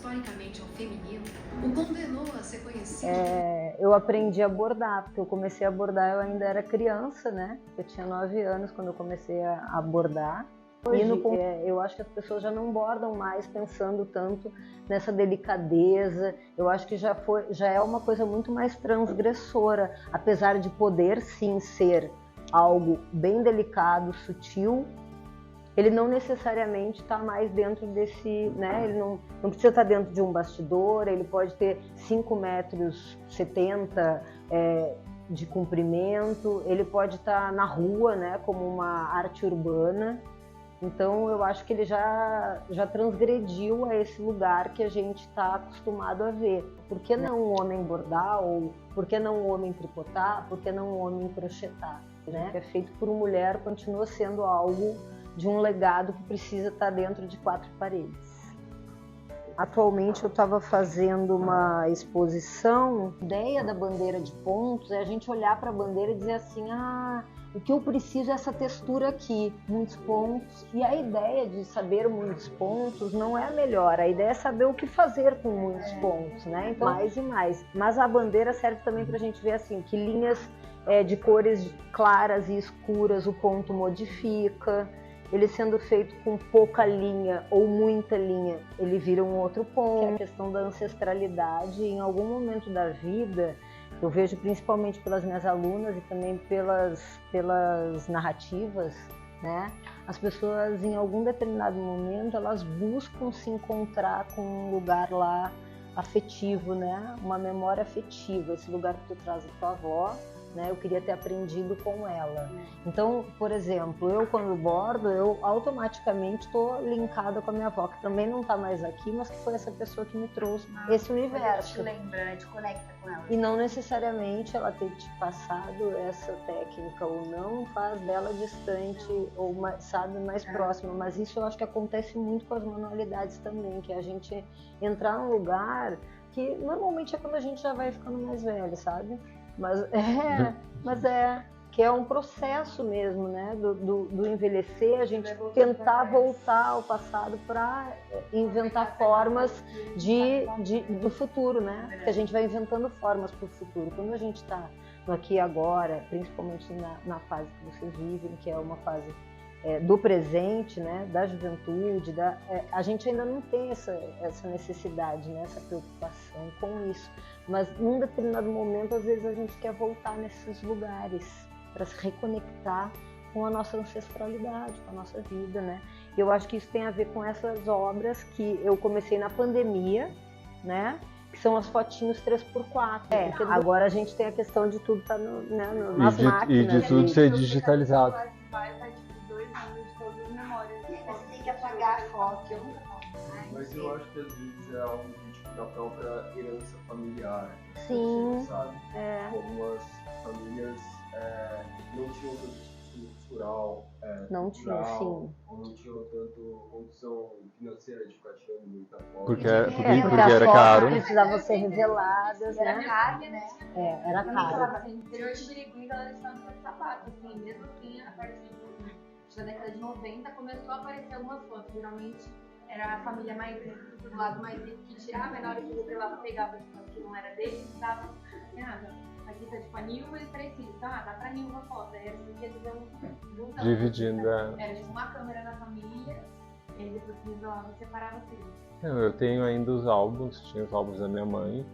historicamente ao feminino, o condenou a ser conhecido. Eu aprendi a bordar, porque eu comecei a bordar, eu ainda era criança, né? Eu tinha 9 anos quando eu comecei a bordar. Hoje, eu acho que as pessoas já não bordam mais pensando tanto nessa delicadeza. Eu acho que já é uma coisa muito mais transgressora, apesar de poder sim ser algo bem delicado, sutil. Ele não necessariamente está mais dentro desse, né? Ele não precisa estar dentro de um bastidor. Ele pode ter 5,70 m de comprimento. Ele pode estar na rua, né? Como uma arte urbana. Então eu acho que ele já transgrediu a esse lugar que a gente está acostumado a ver. Por que não um homem bordar? Ou por que não um homem tricotar? Por que não um homem crochetar? Né? O que é feito por mulher continua sendo algo de um legado que precisa estar dentro de 4 paredes. Atualmente eu estava fazendo uma exposição. A ideia da bandeira de pontos é a gente olhar para a bandeira e dizer assim, o que eu preciso é essa textura aqui, muitos pontos. E a ideia de saber muitos pontos não é a melhor, a ideia é saber o que fazer com muitos pontos, né? Então, mais e mais. Mas a bandeira serve também para a gente ver assim, que linhas de cores claras e escuras o ponto modifica. Ele sendo feito com pouca linha ou muita linha, ele vira um outro ponto. Que é a questão da ancestralidade. Em algum momento da vida, eu vejo principalmente pelas minhas alunas e também pelas narrativas, né? As pessoas em algum determinado momento, elas buscam se encontrar com um lugar lá afetivo, né? Uma memória afetiva, esse lugar que tu traz da tua avó, né? Eu queria ter aprendido com ela. Então, por exemplo, eu quando bordo, eu automaticamente estou linkada com a minha avó, que também não está mais aqui, mas que foi essa pessoa que me trouxe esse universo. Te lembra, te conecta com ela. E não necessariamente ela ter te passado essa técnica ou não faz dela distante ou mais próxima, mas isso eu acho que acontece muito com as manualidades também, que é a gente entrar num lugar que normalmente é quando a gente já vai ficando mais velho, sabe? Mas que é um processo mesmo, né? Do envelhecer, a gente tentar voltar ao passado para inventar formas do futuro, né? Que a gente vai inventando formas para o futuro. Quando a gente está no aqui e agora, principalmente na fase que vocês vivem, que é uma fase do presente, né? Da juventude, a gente ainda não tem essa necessidade, né? Essa preocupação com isso. Mas num determinado momento, às vezes a gente quer voltar nesses lugares para se reconectar com a nossa ancestralidade, com a nossa vida, né? E eu acho que isso tem a ver com essas obras que eu comecei na pandemia, né? Que são as fotinhos 3x4. Agora a gente tem a questão de tudo estar nas máquinas. E de tudo ser digitalizado. Vai 2 anos de todas as memórias. Você tem que apagar a foto. Mas eu acho que às vezes é algo da própria herança familiar. Sim. Sabe? Algumas famílias não tinham tanto costume cultural, não tinham, sim. Ou não tinham tanto condição financeira de ficar tirando muita foto. Porque as era fotos caro. precisavam ser reveladas, Era né? caro, né? Era caro. No interior de Birigui, ela deixava de fazer sapato, assim, mesmo assim, a partir da década de 90 começou a aparecer algumas fotos, geralmente era a família mais do lado mais rico que tirava, na hora que você lá pegava as que não era dele, dava nada. Aqui tá tipo a Nilva e os 3 filhos, dá pra Nilva a foto, aí assim que eles vão juntando. Dividindo, Era tipo uma câmera na família, e aí depois que eles isolavam, separava tudo. Eu tenho ainda os álbuns, tinha os álbuns da minha mãe,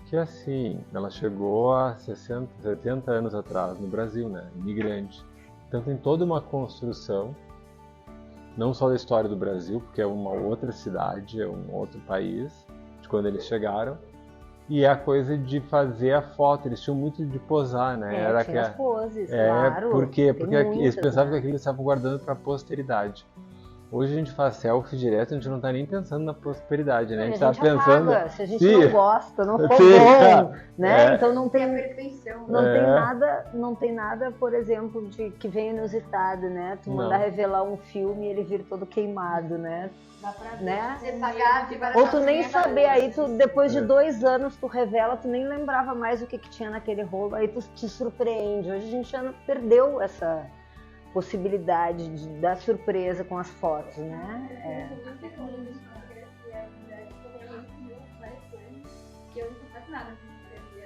que assim, ela chegou há 60, 70 anos atrás no Brasil, né, imigrante. Então tem toda uma construção, não só da história do Brasil, porque é uma outra cidade, é um outro país, de quando eles chegaram, e é a coisa de fazer a foto, eles tinham muito de posar, né? Tinha as poses, claro. Por quê? Tem Porque muitas, eles pensavam né? que aquilo eles estavam guardando para a posteridade. Hoje a gente faz selfie direto, a gente não tá nem pensando na prosperidade, né? A gente tá pensando... apaga. Se a gente não gosta, não for bom, né? Então não tem a perfeição. Não tem nada, por exemplo, que venha inusitado, né? Tu mandar revelar um filme e ele vir todo queimado, né? Dá pra ver. Né? Você pagar de Ou tu nem saber, aí tu, depois de 2 anos tu revela, tu nem lembrava mais o que tinha naquele rolo, aí tu te surpreende. Hoje a gente já perdeu essa possibilidade de dar surpresa com as fotos, né?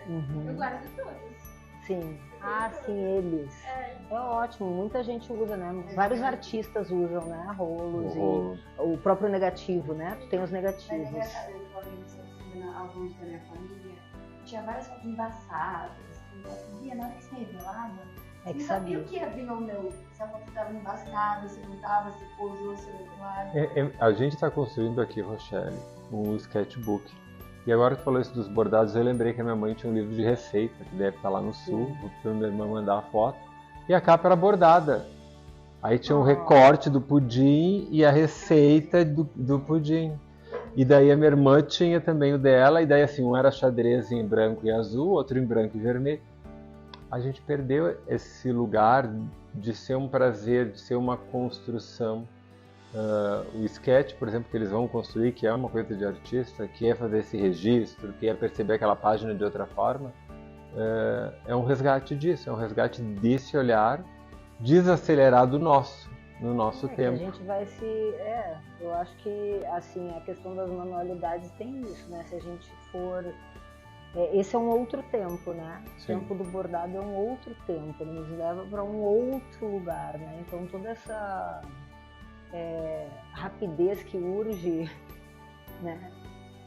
Uhum. Eu guardo todos. Sim. Ah, sim, eles. É ótimo, muita gente usa, né? Vários artistas usam, né? Rolos O rolo. e o próprio negativo, né? Tu tem os Mas é negativos. engraçado, eu falei sobre alguns da minha família, tinha várias fotos embaçadas, eu via na hora que você revelava, É que não sabia sabia. o que ia vir ou não, se a foto estava embastada, se não estava, se posou, se não claro. A gente está construindo aqui, Rochelle, um sketchbook. E agora que tu falou isso dos bordados, eu lembrei que a minha mãe tinha um livro de receita, que deve estar lá no sul, para minha irmã mandar a foto. E a capa era bordada. Aí tinha um recorte do pudim e a receita do pudim. E daí a minha irmã tinha também o dela, e daí assim, um era xadrez em branco e azul, outro em branco e vermelho. A gente perdeu esse lugar de ser um prazer, de ser uma construção. O sketch, por exemplo, que eles vão construir, que é uma coisa de artista, que é fazer esse registro, que é perceber aquela página de outra forma, é um resgate disso, é um resgate desse olhar desacelerado nosso, no nosso Que a tempo. gente vai eu acho que assim, a questão das manualidades tem isso, né? Se a gente for... esse é um outro tempo, né? O Sim. tempo do bordado é um outro tempo, ele nos leva para um outro lugar, né? Então toda essa rapidez que urge, né?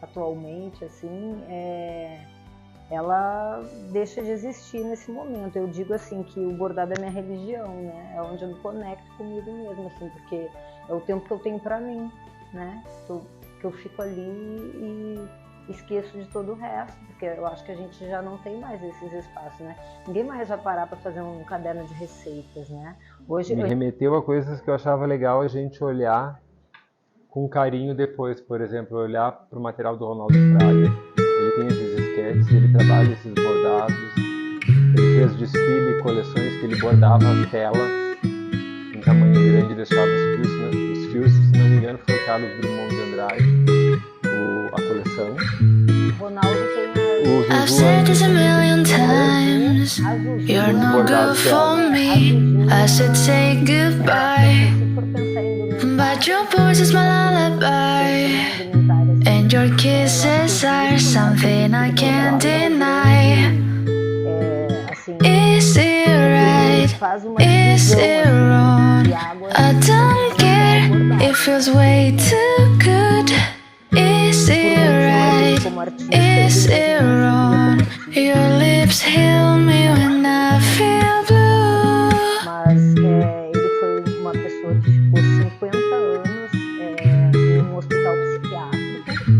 Atualmente, assim, ela deixa de existir nesse momento. Eu digo assim que o bordado é minha religião, né? É onde eu me conecto comigo mesmo, assim, porque é o tempo que eu tenho para mim, né? Que eu fico ali e esqueço de todo o resto, porque eu acho que a gente já não tem mais esses espaços, né? Ninguém mais vai parar para fazer um caderno de receitas, né? Hoje Me remeteu a coisas que eu achava legal a gente olhar com carinho depois. Por exemplo, olhar para o material do Ronaldo Fraga. Ele tem esses sketches, ele trabalha esses bordados, ele fez desfile e coleções que ele bordava as telas em tamanho grande e deixava os fios, se não me engano, foi o Carlos Drummond de Andrade, a coleção. Ronaldo tem O I've Zuzu said this a também million tem times. You're no Bordado good for me. I should say goodbye. Se for pensar em indumentária, But your voice is my lullaby. And your kisses are something I can't deny. assim, Is it right? faz uma Is divisão, it assim, wrong? de água I don't care. It feels way too good. Is it right? como artista, Is ele it mesmo wrong? como artista, Your lips heal me when I feel blue. mas ele foi uma pessoa que ficou 50 anos em um hospital psiquiátrico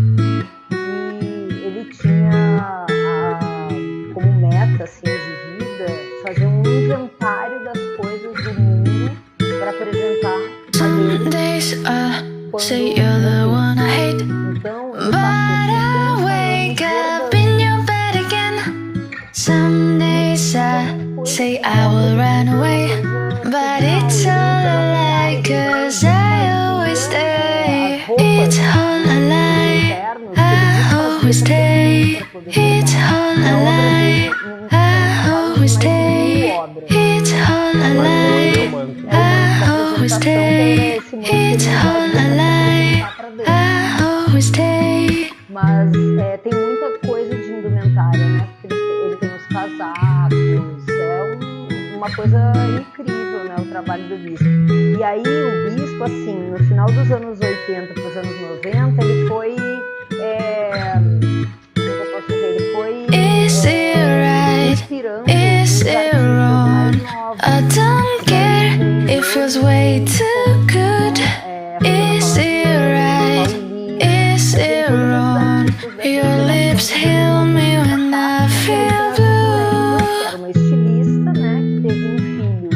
e ele tinha como meta assim, de vida fazer um inventário das coisas do mundo para apresentar a Some ele days I say quando you're the one I hate. então But I wake up in your bed again. Some days I say I will run away. But it's all a lie, 'cause I always stay. It's all a lie. I always stay. It's all a lie. I always stay. It's all a lie. I always stay. It's all a lie. I always stay. Mas tem muita coisa de indumentária, né? Porque ele tem os casacos, uma coisa incrível, né? O trabalho do bispo. E aí o bispo, assim, no final dos anos 80 para os anos 90, ele foi, como eu posso dizer, ele foi Is it right? inspirando Is os it artistas wrong? mais novos. I don't care. It feels way too good. Is it right? Is it wrong? Your lips heal me when I feel blue. Era uma estilista, né, que teve um filho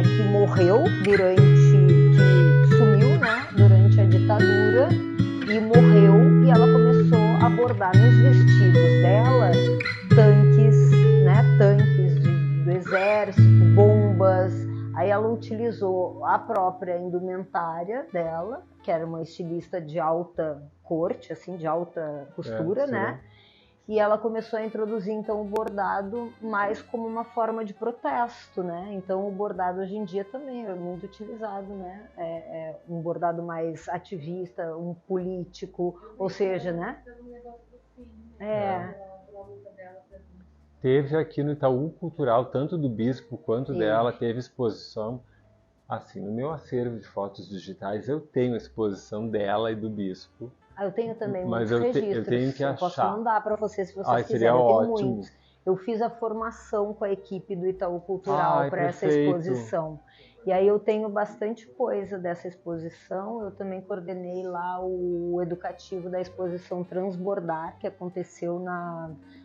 que morreu que sumiu, né, durante a ditadura e morreu, e ela começou a bordar nos vestidos dela tanques do exército, bombas. Aí ela utilizou a própria indumentária dela, que era uma estilista de alta corte, assim, de alta costura, né? E ela começou a introduzir, então, o bordado mais como uma forma de protesto, né? Então, o bordado hoje em dia também é muito utilizado, né? É um bordado mais ativista, um político, ou seja, né? Teve aqui no Itaú Cultural, tanto do bispo quanto dela, teve exposição. Assim, no meu acervo de fotos digitais, eu tenho a exposição dela e do bispo. Eu tenho também Mas muitos registros. eu tenho que eu posso achar. mandar para vocês se vocês Ai, quiserem. seria Eu tenho ótimo. muitos. Eu fiz a formação com a equipe do Itaú Cultural para essa perfeito. exposição. E aí eu tenho bastante coisa dessa exposição. Eu também coordenei lá o educativo da exposição Transbordar, que aconteceu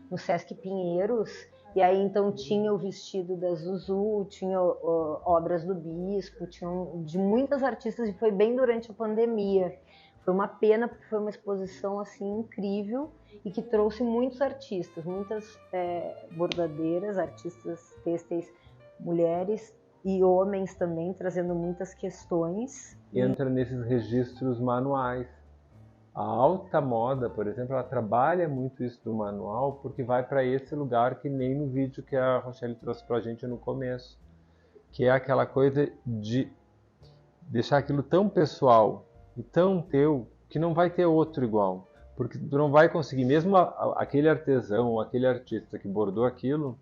no Sesc Pinheiros. E aí então tinha o vestido da Zuzu, tinha obras do bispo, tinha de muitas artistas, e foi bem durante a pandemia. Foi uma pena, porque foi uma exposição assim incrível e que trouxe muitos artistas, muitas bordadeiras, artistas têxteis, mulheres e homens também, trazendo muitas questões. Entra nesses registros manuais. A alta moda, por exemplo, ela trabalha muito isso do manual, porque vai para esse lugar que nem no vídeo que a Rochelle trouxe para a gente no começo, que é aquela coisa de deixar aquilo tão pessoal e tão teu, que não vai ter outro igual. Porque tu não vai conseguir, mesmo aquele artesão, aquele artista que bordou aquilo,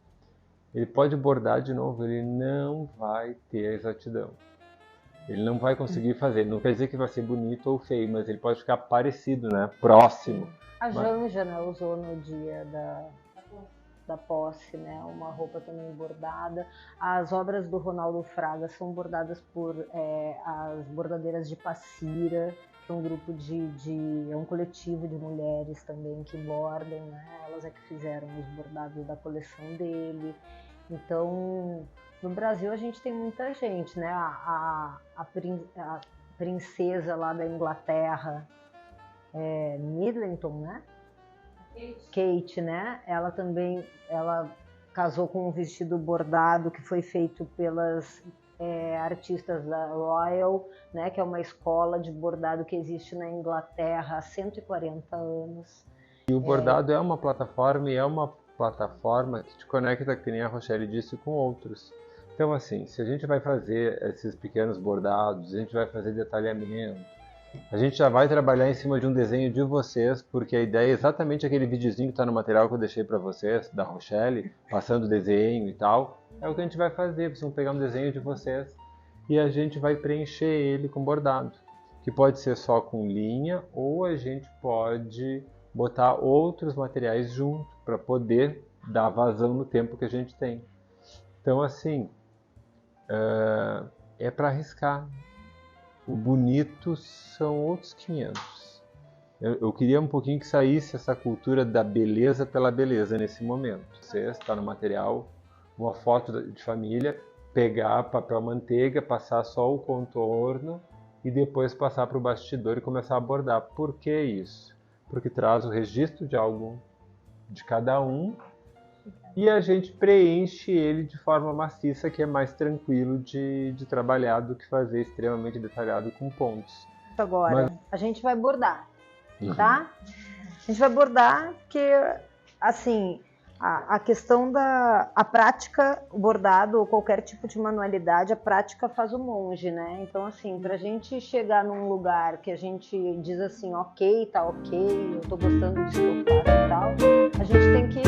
ele pode bordar de novo, ele não vai ter a exatidão. Ele não vai conseguir fazer, não quer dizer que vai ser bonito ou feio, mas ele pode ficar parecido, né? Próximo. A Janja, né, usou no dia da posse, né, uma roupa também bordada. As obras do Ronaldo Fraga são bordadas por as bordadeiras de Passira, que é um grupo é um coletivo de mulheres também que bordam, né? Elas é que fizeram os bordados da coleção dele. Então, no Brasil a gente tem muita gente, né? A princesa lá da Inglaterra, Middleton, né? Kate, né? Ela também, casou com um vestido bordado que foi feito pelas artistas da Royal, né? Que é uma escola de bordado que existe na Inglaterra há 140 anos. E o bordado é uma plataforma, e é uma plataforma que te conecta, que nem a Rochelle disse, com outros. Então, assim, se a gente vai fazer esses pequenos bordados, a gente vai fazer detalhamento, a gente já vai trabalhar em cima de um desenho de vocês, porque a ideia é exatamente aquele videozinho que está no material que eu deixei para vocês, da Rochelle, passando o desenho e tal. É o que a gente vai fazer, vocês vão pegar um desenho de vocês e a gente vai preencher ele com bordado, que pode ser só com linha, ou a gente pode botar outros materiais junto para poder dar vazão no tempo que a gente tem. Então, assim, é para arriscar. O bonito são outros 500. Eu queria um pouquinho que saísse essa cultura da beleza pela beleza nesse momento. Você está no material, uma foto de família, pegar papel manteiga, passar só o contorno e depois passar para o bastidor e começar a bordar. Por que isso? Porque traz o registro de algo de cada um e a gente preenche ele de forma maciça, que é mais tranquilo de trabalhar do que fazer extremamente detalhado com pontos. Agora, a gente vai bordar, tá? A gente vai bordar porque, assim, a questão a prática, o bordado ou qualquer tipo de manualidade, a prática faz o monge, né? Então, assim, pra gente chegar num lugar que a gente diz assim, ok, tá ok, eu tô gostando disso que eu faço e tal, a gente tem que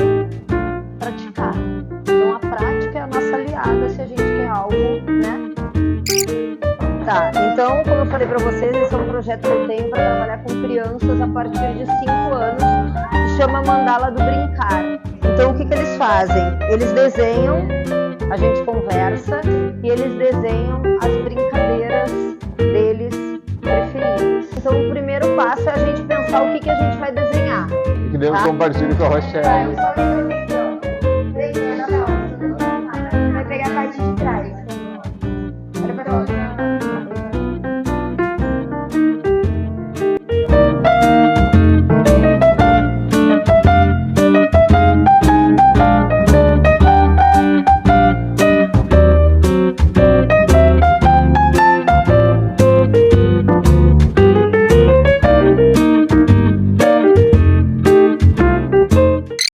praticar. Então a prática é a nossa aliada se a gente quer algo, né? Tá, então, como eu falei pra vocês, esse é um projeto que eu tenho para trabalhar com crianças a partir de 5 anos, que chama Mandala do Brincar. Então o que eles fazem? Eles desenham, a gente conversa e eles desenham as brincadeiras deles preferidas. Então o primeiro passo é a gente pensar o que a gente vai desenhar. Que daí eu compartilho com a Rochelle.